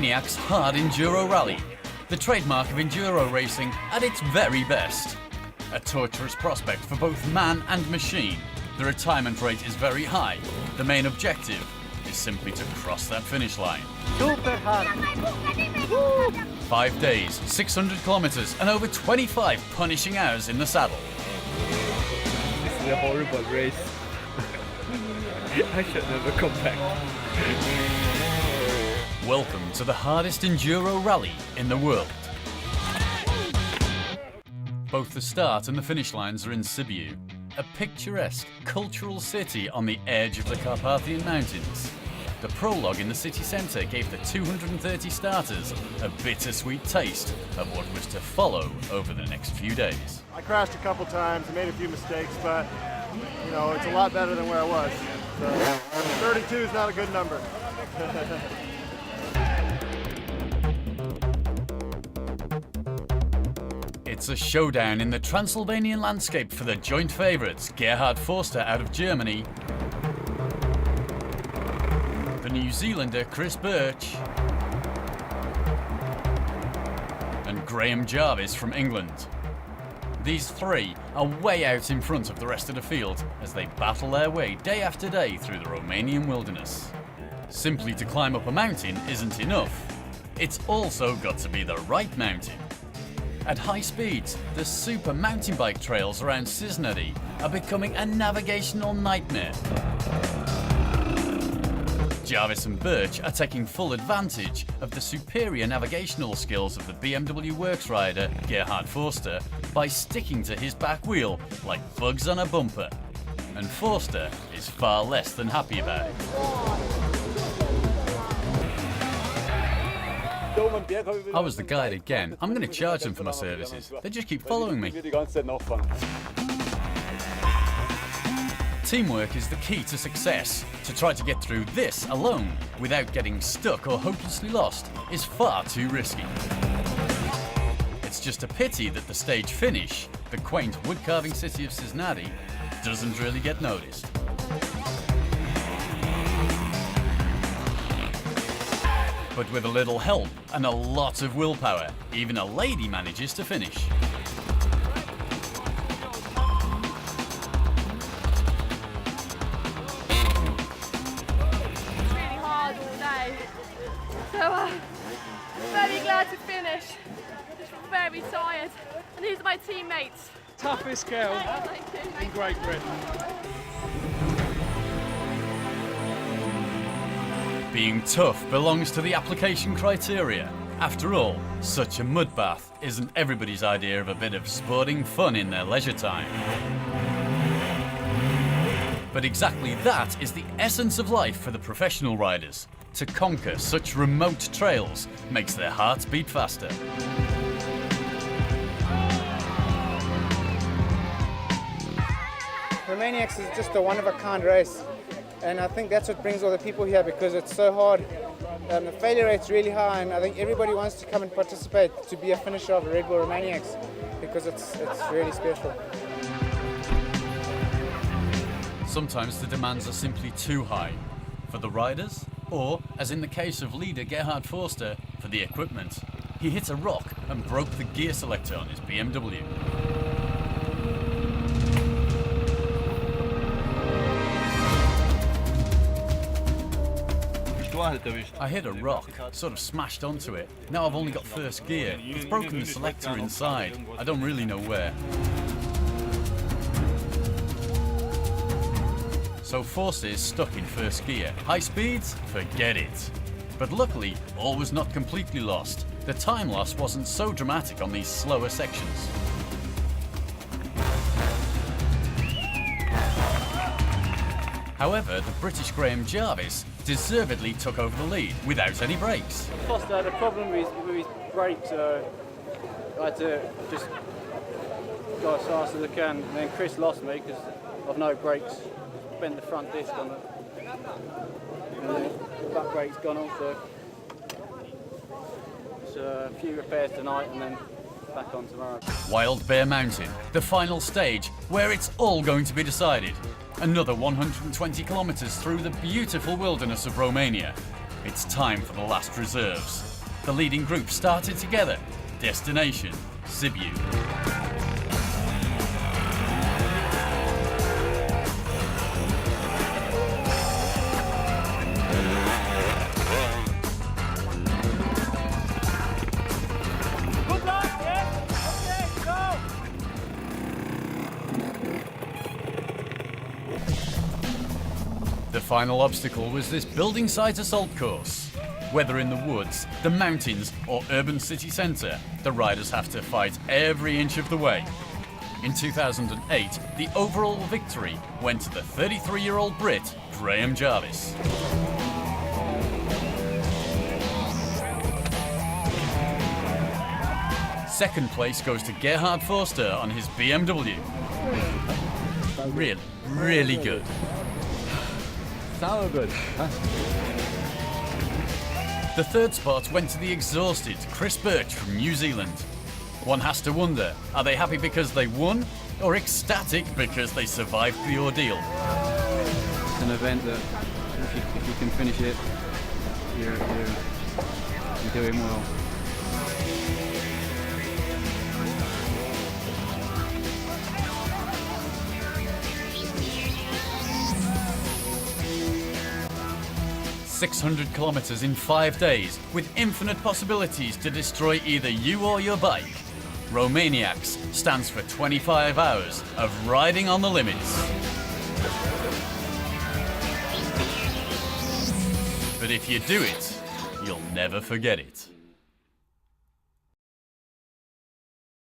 Romaniacs hard enduro rally, the trademark of enduro racing at its very best. A torturous prospect for both man and machine. The retirement rate is very high. The main objective is simply to cross that finish line. Super hard. 5 days, 600 kilometers, and over 25 punishing hours in the saddle. This is a horrible race. I should never come back. Welcome to the hardest enduro rally in the world. Both the start and the finish lines are in Sibiu, a picturesque cultural city on the edge of the Carpathian Mountains. The prologue in the city centre gave the 230 starters a bittersweet taste of what was to follow over the next few days. I crashed a couple times, I made a few mistakes, but you know, it's a lot better than where I was. So 32 is not a good number. It's a showdown in the Transylvanian landscape for the joint favourites Gerhard Forster out of Germany, the New Zealander Chris Birch, and Graham Jarvis from England. These three are way out in front of the rest of the field as they battle their way day after day through the Romanian wilderness. Simply to climb up a mountain isn't enough. It's also got to be the right mountain. At high speeds, the super mountain bike trails around Cisnări are becoming a navigational nightmare. Jarvis and Birch are taking full advantage of the superior navigational skills of the BMW Works rider Gerhard Forster by sticking to his back wheel like bugs on a bumper. And Forster is far less than happy about it. I was the guide again. I'm going to charge them for my services. They just keep following me. Teamwork is the key to success. To try to get through this alone without getting stuck or hopelessly lost is far too risky. It's just a pity that the stage finish, the quaint wood-carving city of Cisnări, doesn't really get noticed. But with a little help and a lot of willpower, even a lady manages to finish. So very glad to finish. Just very tired. And these are my teammates. Toughest girl in Great Britain. Being tough belongs to the application criteria. After all, such a mud bath isn't everybody's idea of a bit of sporting fun in their leisure time. But exactly that is the essence of life for the professional riders. To conquer such remote trails makes their hearts beat faster. Romaniacs is just a one-of-a-kind race, and I think that's what brings all the people here because it's so hard. The failure rate's really high, and I think everybody wants to come and participate to be a finisher of Red Bull Romaniacs because it's really special. Sometimes the demands are simply too high for the riders, or, as in the case of leader Gerhard Forster, for the equipment. He hit a rock and broke the gear selector on his BMW. I hit a rock, sort of smashed onto it. Now I've only got first gear. It's broken the selector inside. I don't really know where. So Forster is stuck in first gear. High speeds? Forget it. But luckily, all was not completely lost. The time loss wasn't so dramatic on these slower sections. However, the British Graham Jarvis deservedly took over the lead without any brakes. Forster had a problem with his brakes. I had to just go as fast as I can. And then Chris lost me because I've no brakes. Bend the front disc on it. And the back brake's gone off, so it's a few repairs tonight and then back on tomorrow. Wild Bear Mountain, the final stage where it's all going to be decided. Another 120 kilometers through the beautiful wilderness of Romania. It's time for the last reserves. the leading group started together. Destination, Sibiu. Good luck, yeah? Okay, go! The final obstacle was this building site assault course. Whether in the woods, the mountains, or urban city centre, the riders have to fight every inch of the way. In 2008, the overall victory went to the 33-year-old Brit, Graham Jarvis. Second place goes to Gerhard Forster on his BMW. Really good. So good. The third spot went to the exhausted Chris Birch from New Zealand. One has to wonder, are they happy because they won, or ecstatic because they survived the ordeal? It's an event that if you can finish it, you're doing well. .600 kilometers in 5 days, with infinite possibilities to destroy either you or your bike. Romaniacs stands for 25 hours of riding on the limits. But if you do it, you'll never forget it.